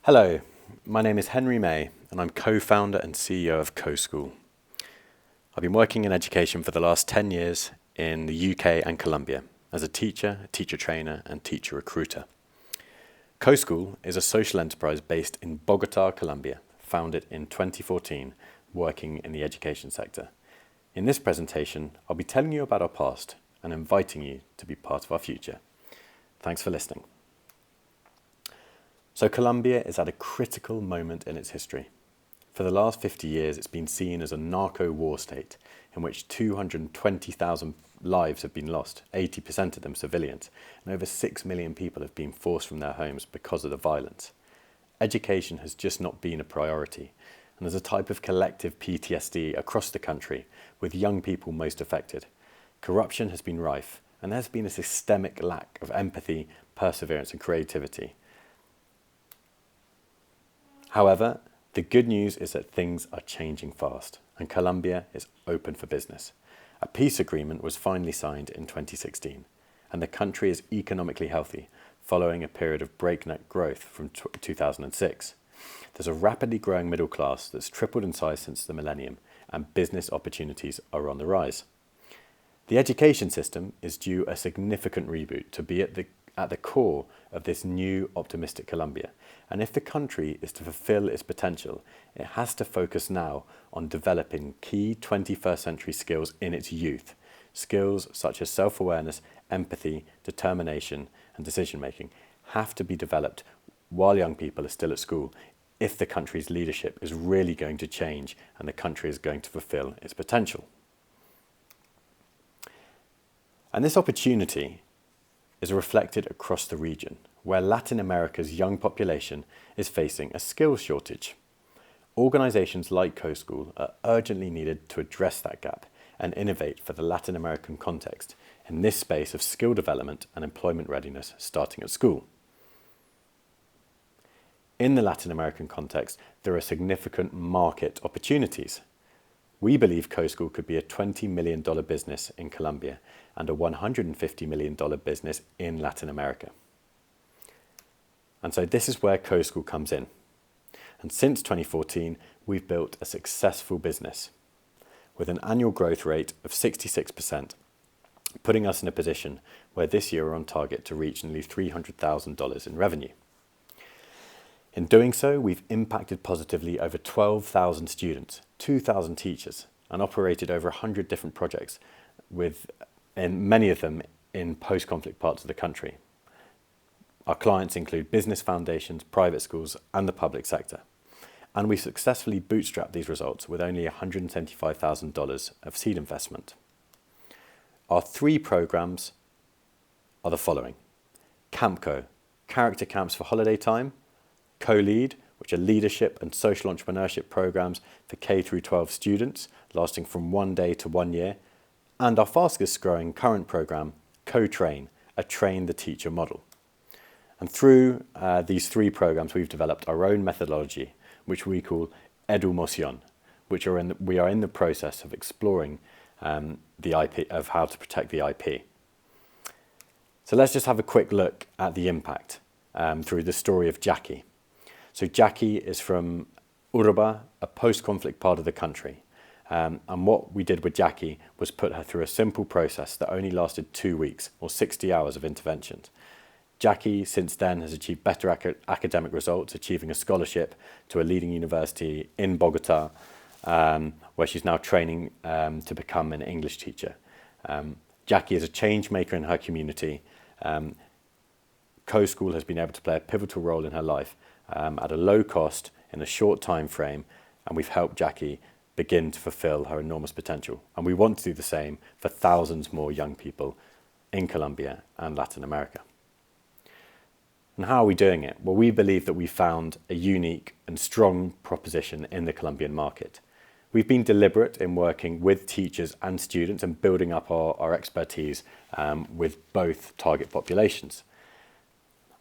Hello, my name is Henry May and I'm co-founder and CEO of Coschool. I've been working in education for the last 10 years in the UK and Colombia as a teacher trainer and teacher recruiter. Coschool is a social enterprise based in Bogota, Colombia, founded in 2014, working in the education sector. In this presentation, I'll be telling you about our past and inviting you to be part of our future. Thanks for listening. So Colombia is at a critical moment in its history. For the last 50 years, it's been seen as a narco-war state in which 220,000 lives have been lost, 80% of them civilians, and over 6 million people have been forced from their homes because of the violence. Education has just not been a priority, and there's a type of collective PTSD across the country, with young people most affected. Corruption has been rife, and there's been a systemic lack of empathy, perseverance, and creativity. However, the good news is that things are changing fast and Colombia is open for business. A peace agreement was finally signed in 2016 and the country is economically healthy following a period of breakneck growth from 2006. There's a rapidly growing middle class that's tripled in size since the millennium and business opportunities are on the rise. The education system is due a significant reboot to be at the core of this new optimistic Colombia. And if the country is to fulfill its potential, it has to focus now on developing key 21st century skills in its youth. Skills such as self-awareness, empathy, determination, and decision-making have to be developed while young people are still at school if the country's leadership is really going to change and the country is going to fulfill its potential. And this opportunity is reflected across the region, where Latin America's young population is facing a skills shortage. Organisations like Coschool are urgently needed to address that gap and innovate for the Latin American context in this space of skill development and employment readiness starting at school. In the Latin American context, there are significant market opportunities. We believe Coschool could be a $20 million business in Colombia and a $150 million business in Latin America. And so this is where Coschool comes in. And since 2014, we've built a successful business with an annual growth rate of 66%, putting us in a position where this year we're on target to reach nearly $300,000 in revenue. In doing so, we've impacted positively over 12,000 students, 2,000 teachers, and operated over 100 different projects, and many of them in post-conflict parts of the country. Our clients include business foundations, private schools, and the public sector. And we successfully bootstrapped these results with only $175,000 of seed investment. Our 3 programs are the following: CAMPCO, character camps for holiday time; Co-Lead, which are leadership and social entrepreneurship programs for K through 12 students, lasting from 1 day to 1 year; and our fastest growing current program, Co-Train, a train the teacher model. And through these 3 programs, we've developed our own methodology, which we call EduMotion, which we are in the process of exploring the IP, of how to protect the IP. So let's just have a quick look at the impact through the story of JACKY. So JACKY is from Urba, a post-conflict part of the country. And what we did with JACKY was put her through a simple process that only lasted 2 weeks or 60 hours of interventions. JACKY since then has achieved better academic results, achieving a scholarship to a leading university in Bogota, where she's now training to become an English teacher. JACKY is a change maker in her community. Coschool has been able to play a pivotal role in her life at a low cost in a short time frame, and we've helped JACKY begin to fulfill her enormous potential. And we want to do the same for thousands more young people in Colombia and Latin America. And how are we doing it? Well, we believe that we found a unique and strong proposition in the Colombian market. We've been deliberate in working with teachers and students and building up our expertise with both target populations.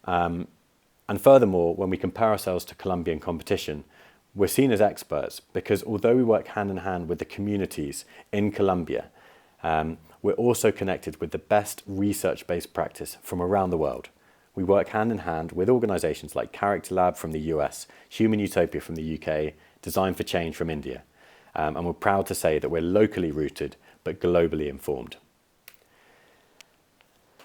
And furthermore, when we compare ourselves to Colombian competition, we're seen as experts because although we work hand in hand with the communities in Colombia, we're also connected with the best research-based practice from around the world. We work hand in hand with organisations like Character Lab from the US, Human Utopia from the UK, Design for Change from India. And we're proud to say that we're locally rooted but globally informed.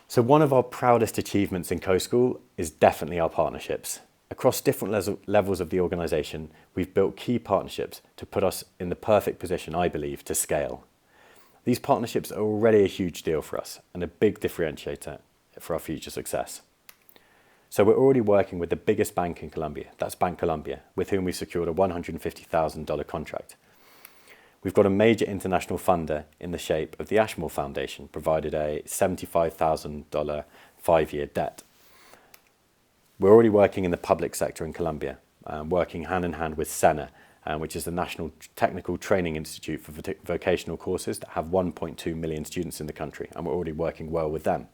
So one of our proudest achievements in Coschool is definitely our partnerships. Across different levels of the organisation, we've built key partnerships to put us in the perfect position, I believe, to scale. These partnerships are already a huge deal for us and a big differentiator for our future success. So we're already working with the biggest bank in Colombia, that's Colombia, with whom we secured a $150,000 contract. We've got a major international funder in the shape of the Ashmore Foundation, provided a $75,000 5-year debt. We're already working in the public sector in Colombia, working hand in hand with SENA, which is the National Technical Training Institute for vocational courses that have 1.2 million students in the country, and we're already working well with them.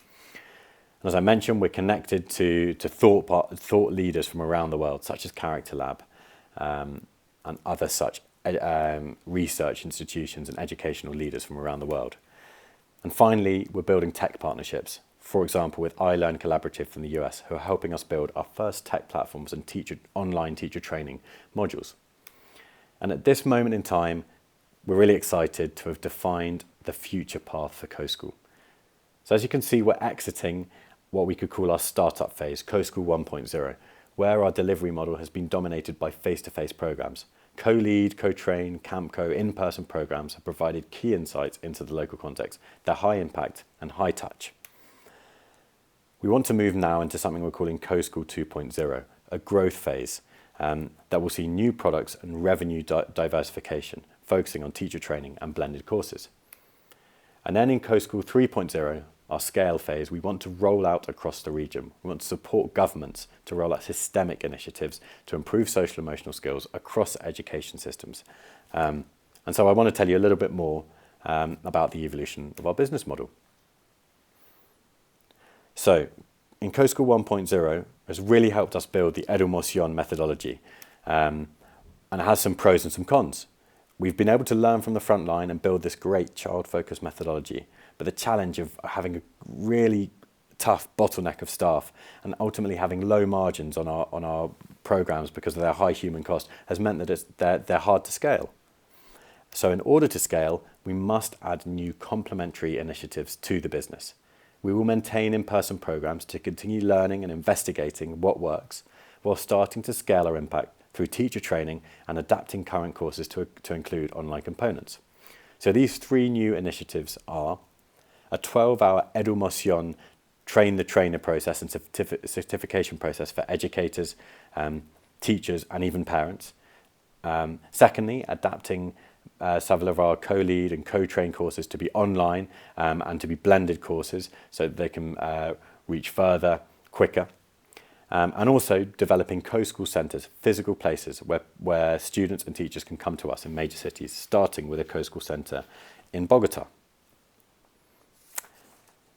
And as I mentioned, we're connected to thought leaders from around the world, such as Character Lab and other such research institutions and educational leaders from around the world. And finally, we're building tech partnerships, for example, with iLearn Collaborative from the US, who are helping us build our first tech platforms and online teacher training modules. And at this moment in time, we're really excited to have defined the future path for Coschool. So as you can see, we're exiting what we could call our startup phase, Coschool 1.0, where our delivery model has been dominated by face-to-face programs. Co-lead, co-train, camp-co, in-person programs have provided key insights into the local context. They're high impact and high touch. We want to move now into something we're calling Coschool 2.0, a growth phase that will see new products and revenue diversification, focusing on teacher training and blended courses. And then in Coschool 3.0, our scale phase, we want to roll out across the region. We want to support governments to roll out systemic initiatives to improve social emotional skills across education systems. And so I want to tell you a little bit more about the evolution of our business model. So in Coschool 1.0 has really helped us build the EduMotion methodology, and it has some pros and some cons. We've been able to learn from the front line and build this great child-focused methodology, but the challenge of having a really tough bottleneck of staff and ultimately having low margins on our programs because of their high human cost has meant that they're hard to scale. So in order to scale, we must add new complementary initiatives to the business. We will maintain in-person programs to continue learning and investigating what works, while starting to scale our impact through teacher training and adapting current courses to include online components. So these 3 new initiatives are a 12-hour EduMotion train the trainer process and certification process for educators, teachers and even parents. Secondly, adapting several of our co-lead and co-train courses to be online and to be blended courses so that they can reach further quicker. And also developing co-school centres, physical places where students and teachers can come to us in major cities, starting with a co-school centre in Bogota.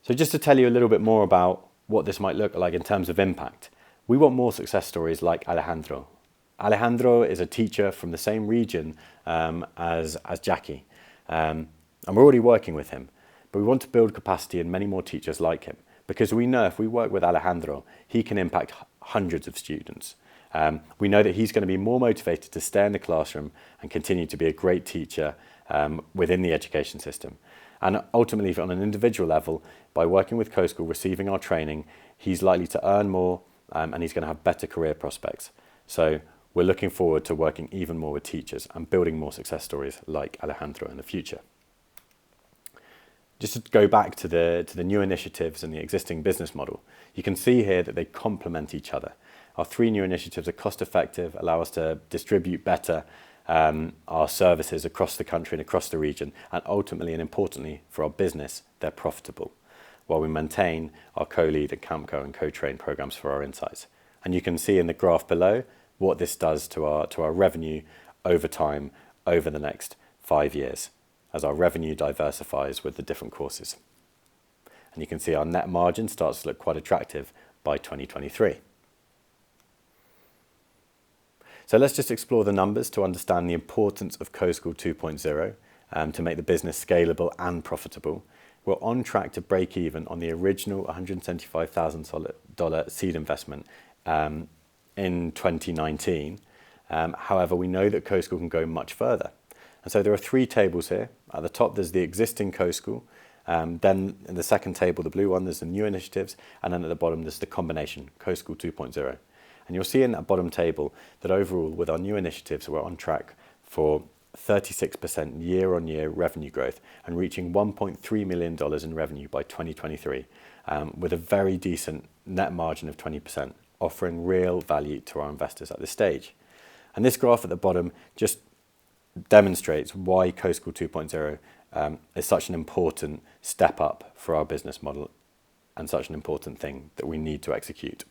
So just to tell you a little bit more about what this might look like in terms of impact, we want more success stories like Alejandro. Alejandro is a teacher from the same region as Jackie, and we're already working with him, but we want to build capacity in many more teachers like him, because we know if we work with Alejandro, he can impact hundreds of students. We know that he's going to be more motivated to stay in the classroom and continue to be a great teacher within the education system. And ultimately, on an individual level, by working with Coschool, receiving our training, he's likely to earn more and he's going to have better career prospects. So we're looking forward to working even more with teachers and building more success stories like Alejandro in the future. Just to go back to the new initiatives and the existing business model, you can see here that they complement each other. Our 3 new initiatives are cost effective, allow us to distribute better our services across the country and across the region, and ultimately and importantly for our business, they're profitable, while we maintain our co-lead and camp-co and co-train programs for our insights. And you can see in the graph below what this does to our revenue over time, over the next 5 years, as our revenue diversifies with the different courses. And you can see our net margin starts to look quite attractive by 2023. So let's just explore the numbers to understand the importance of Coschool 2.0 to make the business scalable and profitable. we're on track to break even on the original $175,000 seed investment in 2019. However, we know that Coschool can go much further. And so there are 3 tables here. At the top, there's the existing Coschool. Then in the second table, the blue one, there's the new initiatives. And then at the bottom, there's the combination, Coschool 2.0. And you'll see in that bottom table that overall, with our new initiatives, we're on track for 36% year-on-year revenue growth and reaching $1.3 million in revenue by 2023, with a very decent net margin of 20%, offering real value to our investors at this stage. And this graph at the bottom just demonstrates why Coschool 2.0 is such an important step up for our business model and such an important thing that we need to execute.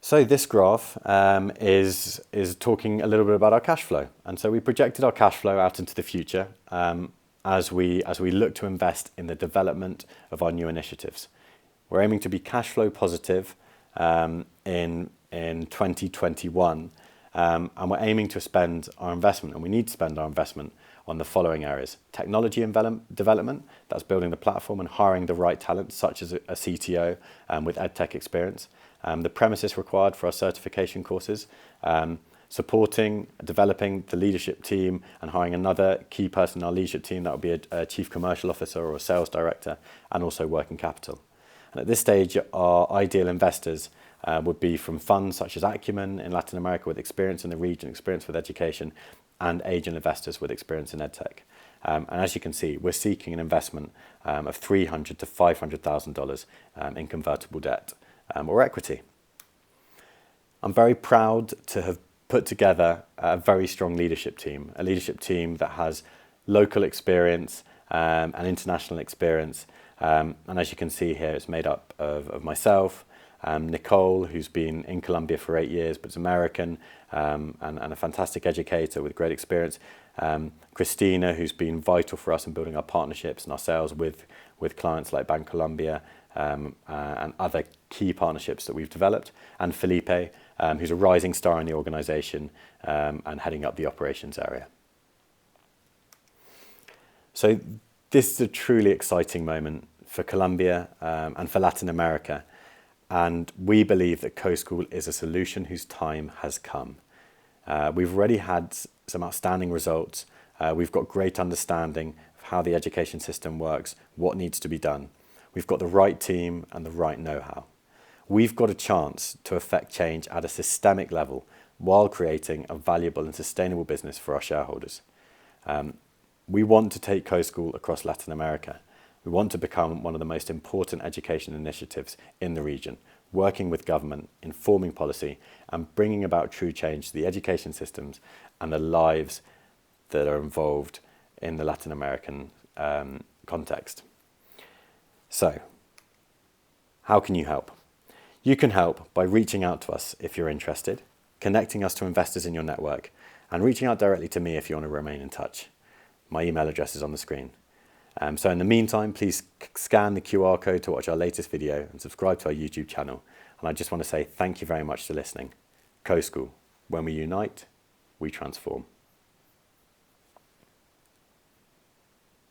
So this graph is talking a little bit about our cash flow. And so we projected our cash flow out into the future as we look to invest in the development of our new initiatives. We're aiming to be cash flow positive in 2021, and we're aiming to spend our investment, and we need to spend our investment on the following areas: technology and development, that's building the platform and hiring the right talent, such as a CTO with EdTech experience, the premises required for our certification courses, supporting, developing the leadership team and hiring another key person in our leadership team, that would be a chief commercial officer or a sales director, and also working capital. And at this stage, our ideal investors would be from funds such as Acumen in Latin America with experience in the region, experience with education, and angel investors with experience in EdTech. And as you can see, we're seeking an investment of $300,000 to $500,000 in convertible debt or equity. I'm very proud to have put together a very strong leadership team, a leadership team that has local experience and international experience. And as you can see here, it's made up of myself, Nicole, who's been in Colombia for 8 years, but is American, and a fantastic educator with great experience. Christina, who's been vital for us in building our partnerships and our sales with clients like Colombia, and other key partnerships that we've developed. And Felipe, who's a rising star in the organization and heading up the operations area. So this is a truly exciting moment for Colombia and for Latin America. And we believe that Coschool is a solution whose time has come. We've already had some outstanding results. We've got great understanding of how the education system works, what needs to be done. We've got the right team and the right know-how. We've got a chance to affect change at a systemic level while creating a valuable and sustainable business for our shareholders. We want to take Coschool across Latin America. We want to become one of the most important education initiatives in the region, working with government, informing policy, and bringing about true change to the education systems and the lives that are involved in the Latin American context. So, how can you help? You can help by reaching out to us if you're interested, connecting us to investors in your network, and reaching out directly to me if you want to remain in touch. My email address is on the screen. So in the meantime, please scan the QR code to watch our latest video and subscribe to our YouTube channel. And I just want to say thank you very much for listening. Coschool, when we unite, we transform.